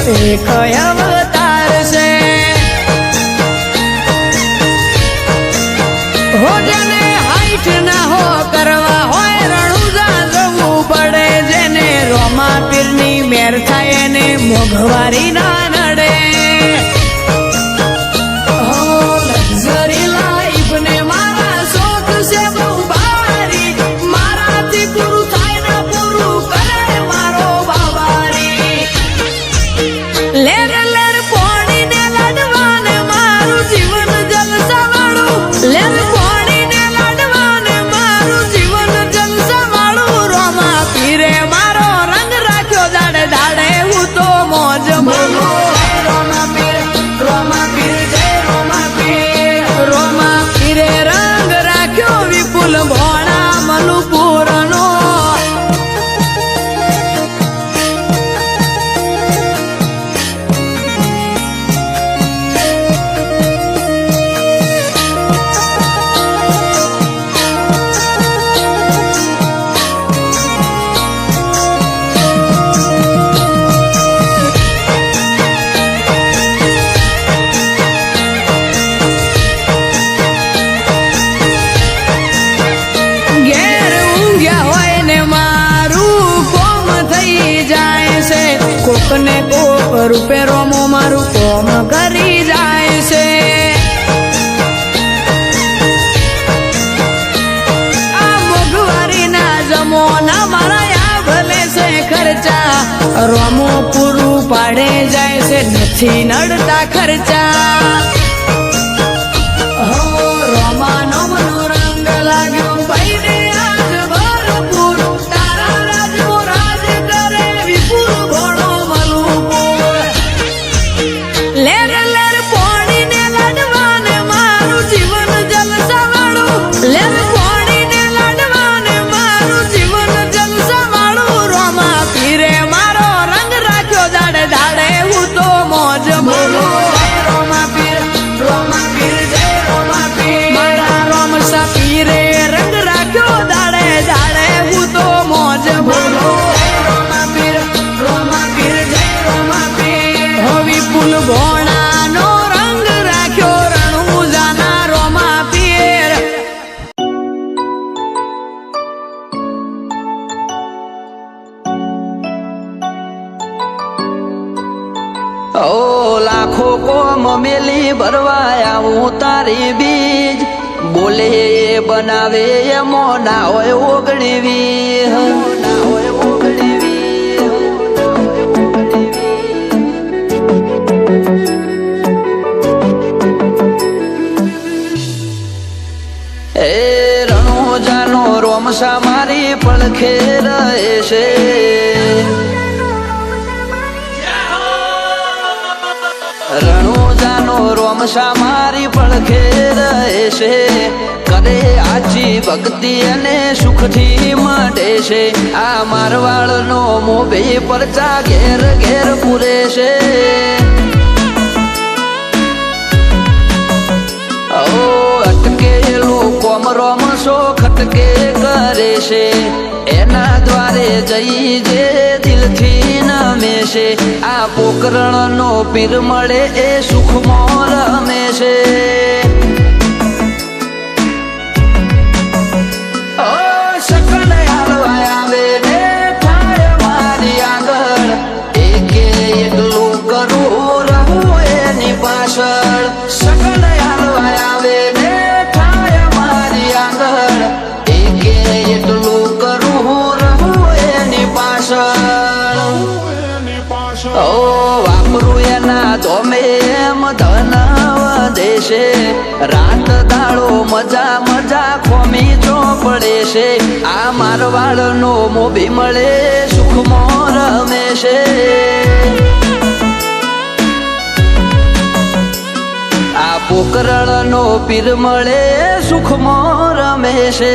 એક અવતાર છે હો જેને હાઈટ ના હો કરવા હોય રણુજા જવું પડે જેને રોમા પીરની મેર થાય એને મોઘવારી ના નડે લક્ઝરી લાઈફ ને મારા શોખ છે બહુ ભારી મારાથી પૂરું થાય ને પૂરું કરે મારો બાબારી લેર લેર પોણીને લડવાને મારું જીવન જલસાવાળું લેર પોણીને લડવાને મારું જીવન જલસાવાળું રોમા પીરે મારો રંગ રાખ્યો દાડે દાડે હું તો મોજ માનું રોમા પીર જય રોમા પીરે રંગ રાખ્યો વિપુલ ભોળા મનુપુરનો ઘેર ઊંઘ્યા હોય ને મારું કોમ થઈ જાય છે કોકને કોક રૂપે રોમો મારું કોમ કરી જાય છે આ મોઘવારી ના જમોના મારા આ ભલે છે ખર્ચા રોમો પૂરું પાડે જાય છે નથી નડતા ખર્ચા રોમાનો મનો રંગ લાગ્યો ભાઈને આજ ભરપૂર તારા રાજનો રાજ કરે વિપુલ ઘોડો મલુપુર લેર લેર પોણીને લડવાને મારું જીવન જલસાવાળું લેર પોણીને લડવાને મારું જીવન જલસાવાળું રોમા પીરે મારો રંગ રાખ્યો દાડે દાડે હું તો મોજ માનું રોમા પીર જય મારા રોમસા પીરે રંગ રાખ્યો દાડે દાડે હું તો મોજ માનું રોમા પીર જય હો વિપુલ ભોળાનો રંગ રાખ્યો રણુજાના રોમા પીર ઓ લાખો કોમ મેલી ભરવા આવું તારી બીજ બોલે એ બનાવે એમો ના હોય ઓગણીવી ના હોય એ રણોજાનો રોમસા મારી પડખે રહે છે રણોજાનો રોમસા મારી પડખે રહે છે કરે આજી ભક્તિ અને સુખથી મળે છે આ મારવાડનો મોભે પરચા ઘેર ઘેર પૂરે છે ઓ અટકેલું કોમ રોમસો ખટકે કરે છે એના દ્વારે જઈ જે દિલથી નમે છે આ પોકરણનો પીર મળે એ સુખમાં રમે છે ઓ સકલ હાલવા આવે ને થાય મારી આગળ એકે એકલું કરું રહું એની પાછળ સકલ હાલવા આવે ને થાય મારી આગળ એકે એકલું કરું રહું એની પાછળ ઓ વાપરું એના ધોમે એમ ધન વધે છે રાત દાડો મજા મજા ખોમી ચોપડે છે આ મારવાડનો મોભી મળે સુખમાં રમે છે આ પોકરણનો પીર મળે સુખમાં રમે છે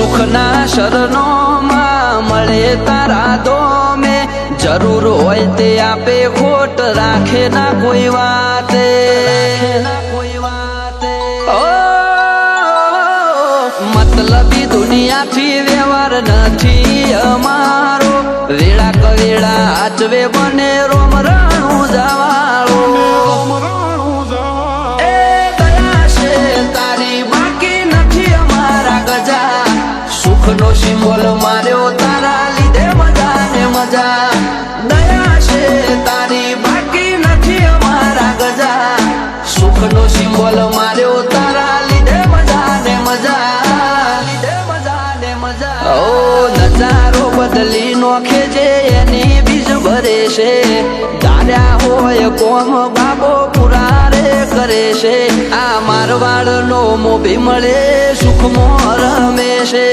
સુખના શરણોમાં મળે તારા દોમે જરૂર હોય તે આપે ખોટ રાખે ના કોઈ વાતે ઓ મતલબી દુનિયાથી વ્યવહાર નથી અમારો વેળા કવેળા આચવે બને રોમ રાણું જવાળો એ દયા છે તારી બાકી નથી અમારા ગજા સુખનો સિમ્બોલ માર્યો તારા લીધે મજા ને મજા દયા છે તારી બાકી નથી અમારા ગજા સુખનો સિમ્બોલ માર્યો તારા લીધે મજા ને મજા લીધે મજા ને મજા ઓ નજારો બદલી નોખે છે એની બીજ ભરે છે ધાર્યા હોય કોમ બાબો પુરારે કરે છે આ મારવાડનો મોભી મળે સુખમાં રમે છે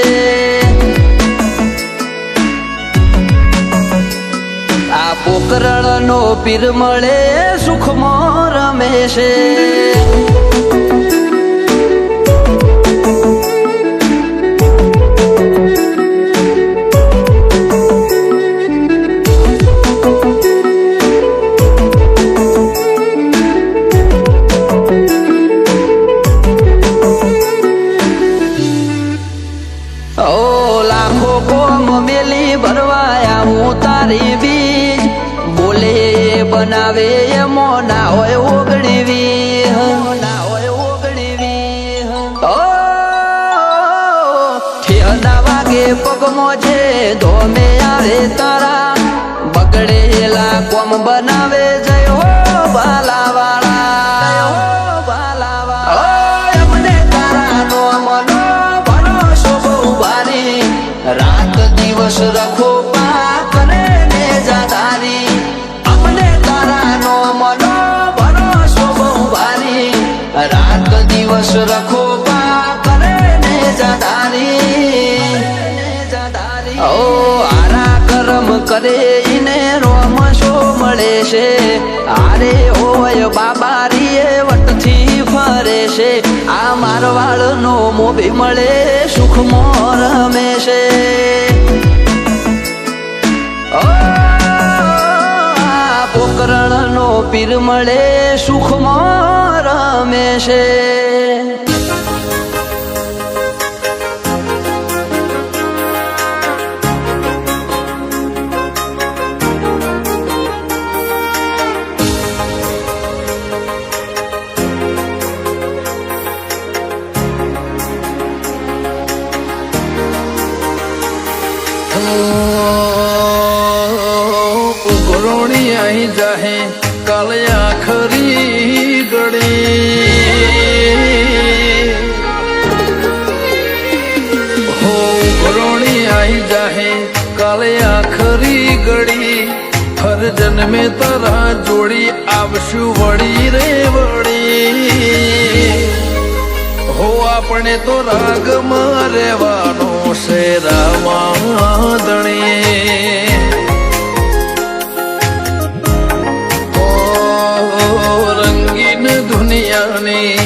આ પોકરણનો પીર મળે સુખમાં રમે છે લાખો કોમ મેલી ભરવાયા હું તારી બીજ બોલે બનાવે એમો ના હોય ઓગણીવી ના હોય ઓગણીવી ઓ ઠેના વાગે પગમો છે ધોમે આવે તારા બગડેલા કોમ બનાવે જય હો બાલાવાળા એમને તારા નો મનો ભરોસો બહુ ભારી રાત દિવસ રખો પા કરે ને જાધારી અમને તારા નો મનો ભરોસો બહુ ભારી રાત દિવસ રખો પા કરે ને જાધારી ઓ આરા કરમ કરે ઈને રોમશો મળે છે આરે હોય બાબારીએ વટથી ફરે છે આ મારવાડનો મોભી મળે સુખમાં રમે છે પોકરણનો પીર મળે સુખમાં રમે છે ઉઘરોણી અહીં જાહે કાલે આખરી ઘડી હો ઉઘરોણી અહીં જાહે કાલે આખરી ઘડી હર જન્મે તારા જોડી આવશું વળી રે વળી હો આપણે તો રાગમાં રહેવાનો છે રામાદણી રંગીન દુનિયાની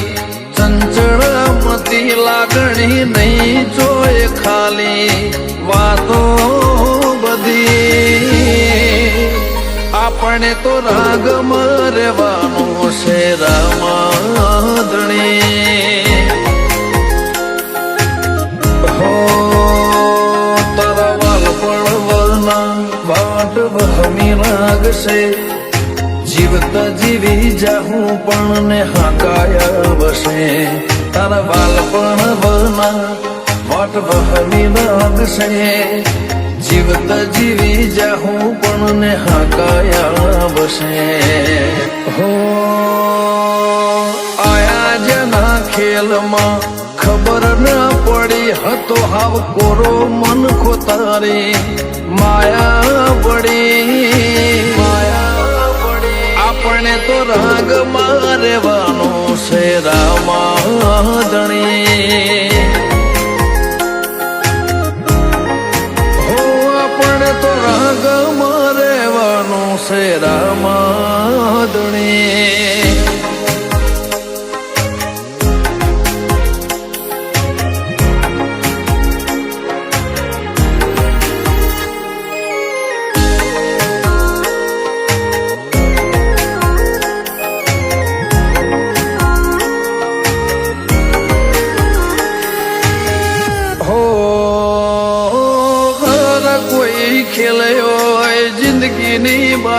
ચંચળમતી લાગણી નહીં જોય ખાલી વાતો બધી આપણે તો રાગમાં રહેવાનું છે રામાદણી હો તારા વાલ પડવના વાટ વહમી લાગશે જીવત જીવી જાહું પણ ને હાકાયા વસે તારા વાલ પણ વના વાટ વહમી લાગશે જીવત જીવી જાહું પણ ને હાકાયા વસે હો આયા જેના ખેલમાં ખબર ન પડી હતો હાવ કોરો મન ખોતારી માયા વળી આપણે તો રાગમાં રહેવાનું છે રામાદણી હો આપણે તો રાગમાં રહેવાનું છે રામાદણી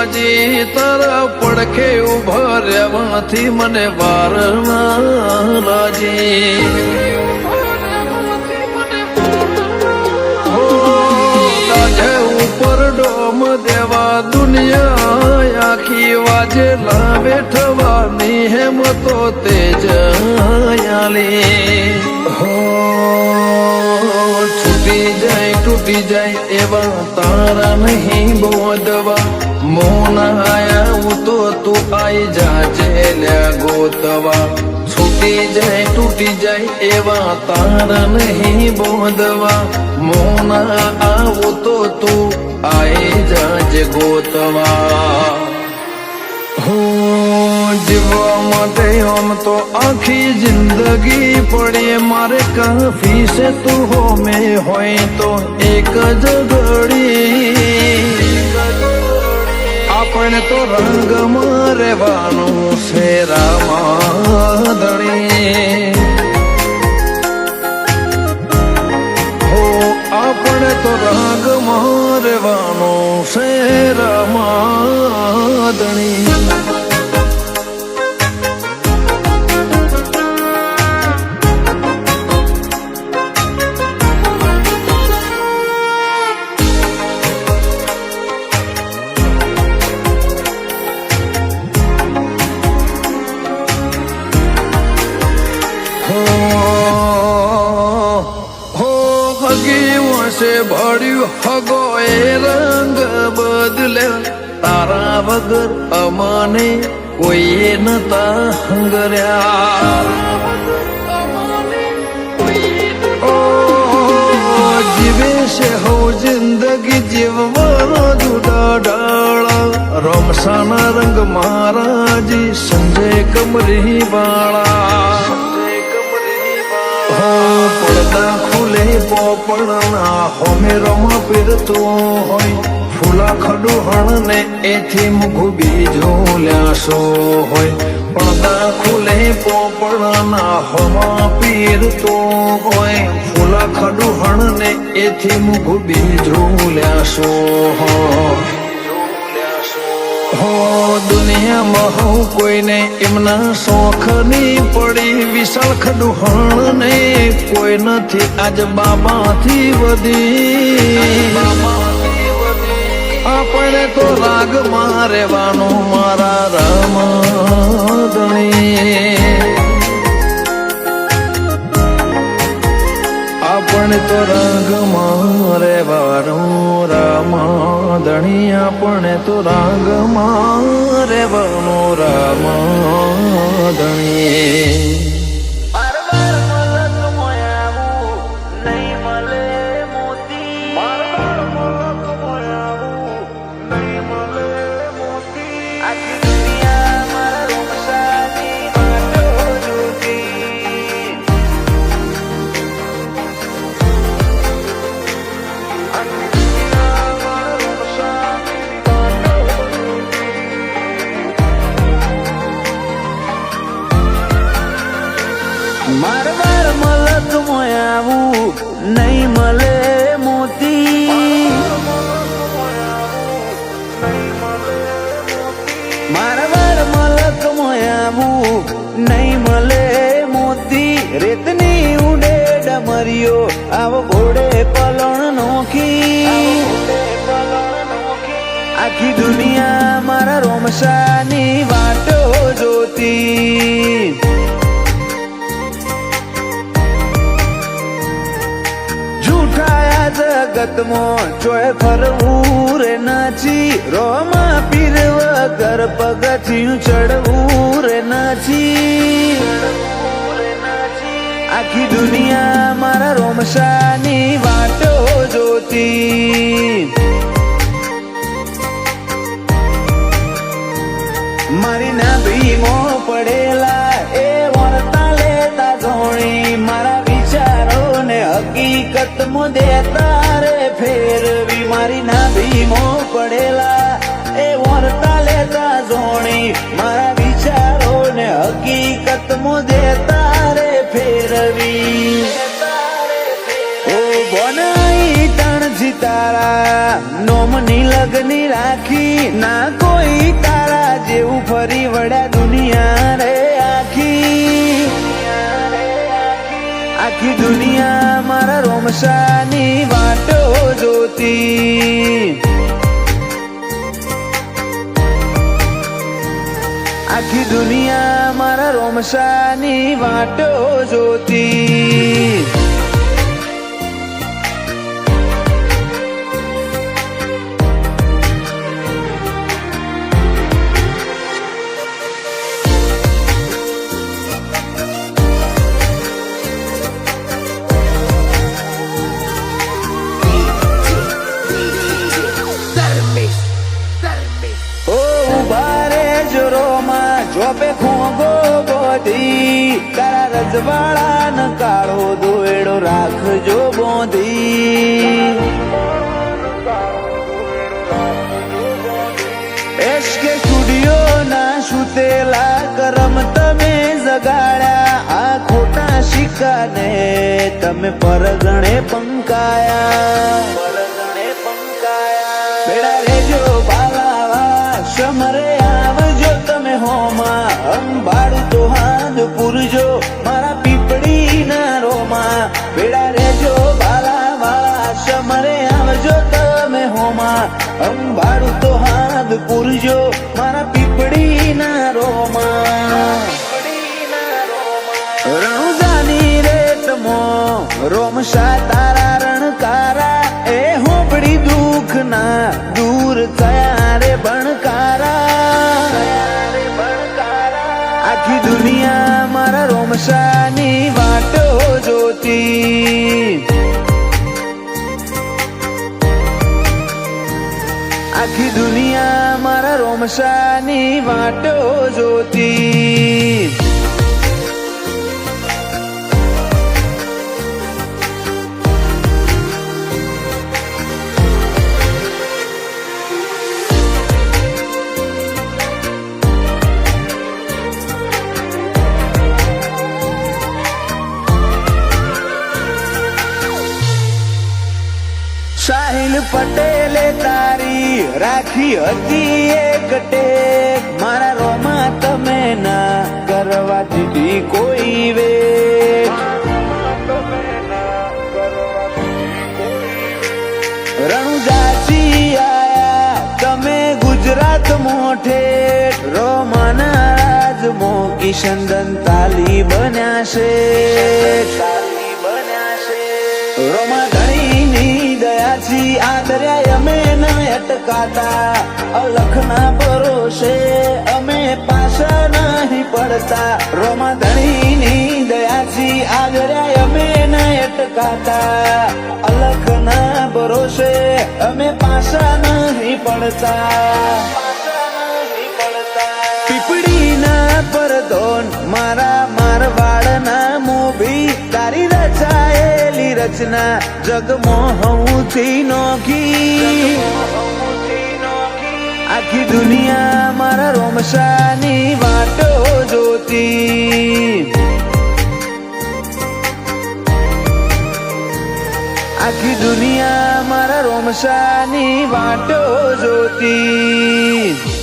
જીવાજી તારા પડખે ઉભા રહેવાથી મને વાર ના લાજી. કાંઠે ઉપર ડોમ દેવા દુનિયા આખી વાજેલા બેઠવાની હેમતો તેજ આલી. છૂટી જાય તૂટી જાય એવા તારા નહીં બોધવા. મોના આયા તો તું આઈ જાજે લ્યા ગોતવા. છૂટી જાય તૂટી જાય એવા તારા નહીં બોધવા. મોના આવો તો તું આઈ જાજે ગોતવા. જીવવા માટે આમ તો આખી જિંદગી પડે મારે કાફી છે. તું હો મેં હોય તો એક જ ઘડી. આપણે તો રંગમાં રહેવાનું છે રામાધણી. હો આપણે તો રંગમાં રહેવાનું છે રામાધણી. ભળ્યું હગો એ રંગ બદલે. તારા વગર અમને કોઈએ નતા હંગર્યા. જીવે છે હો જિંદગી જીવવાનો જુદા ડાળા. રમસાના રંગ મહારાજી સંજય કમરી વાળા. પડદા ખુલે પોપડના હોમે રમા પીરતો હોય. ફૂલા ખડુહણ ને એથી મુખું બીજું લ્યાસો હોય. પડદા ખુલે પોપડના હોમા પીરતો હોય. ફૂલા ખડુહણ ને એથી મુખું બીજું લ્યાસો હોય. હો દુનિયામાં હું કોઈને એમના શોખ ની પડી. વિશાળ ખડુહણ ને કોઈ નથી આજ બાબાથી વધી. આપણે તો રાગમાં રહેવાનું મારા રામાધણી. આપણે તો રાગમાં રહેવાનું રામાધણી. આપણે તો રાગમાં રહેવાનું રામાધણી. મારવાર મલક મોયાવું નહીં મળે મોતી. મારવાર મલક મોયાવું નહીં મળે મોતી. રેતની ઉડે ડમરીઓ આવો ઘોડે પલણ નોખી. આખી દુનિયા મારા રોમસાની વાટો જોતી. જગતમાં ચોય ફરવું રે નાચી. રોમા પીર વગર પગથિયું ચડવું રે નાચી. આખી દુનિયા મારા રોમસાની વાટો જોતી. મારી ના ભીમો પડેલા એ વર્તા લેતા ધોણી. મારા વિચારોને હકીકત મો દેતા રે ફેરવી. મારી ના ભીમો પડેલા એ વર્તા લેતા જોણી. મારા વિચારોને હકીકત મો દેતા રે ફેરવી. ઓ બોનાઈ તણ સિતારા નોમની લગની રાખી ના કોઈ તારા જેવું ફરી વળ્યા દુનિયા રે આખી આખી દુનિયા મારા રોમશાની વાટો જોતી આખી દુનિયા મારા રોમશાની વાટો જોતી જોપે ખોગો બોધી તારા રજવાડા ન કાળો દોયડો રાખજો બોધી એસકે સ્ટુડિયો ના સુતેલા કરમ તમે જગાડ્યા આ ખોટા શિકાને તમે પરગણે પંકાયા બેડા રેજો બાલાવા સમરે આવજો તમે હોમાં અંબાડું તો હાથ પૂરજો મારા પીપળી ના રોમાં બેડા રેજો બાલાવા સમરે આવજો તમે હોમાં અંબાડું તો હાથ પૂરજો મારા પીપળી ના રોમાં રણુજાની રેતમો રોમશા તારા રણકારા એ હોબડી દુઃખ ના દૂર થયા રે બણકારા આખી દુનિયા મારા રોમશાની વાટો જોતી આખી દુનિયા મારા રોમશાની વાટો જોતી સાહિલ પટેલે તારી રાખી હતી એક ટેક મારા રોમા તમે ના કરવા દીધી કોઈ વે રણુજાસી આયા તમે ગુજરાત મોઠે રોમાના રાજમો કિશનદન તાલી બન્યા છે રોમા ધણીની દયાથી આદર્યા અમે ન અટકાતા અલખના ભરોસે અમે પાછા નહીં પડતા રોમા ધણીની દયાથી આદર્યા અમે ન અટકાતા અલખના ભરોસે અમે પાછા નહીં પડતા પીપળીના પરદોન મારા મારવાડના મોભી તારી રચાયેલી રચના જગમોહથી નોખી આખી દુનિયા મારા રોમશાની વાટો જોતી આખી દુનિયા મારા રોમશાની વાટો જોતી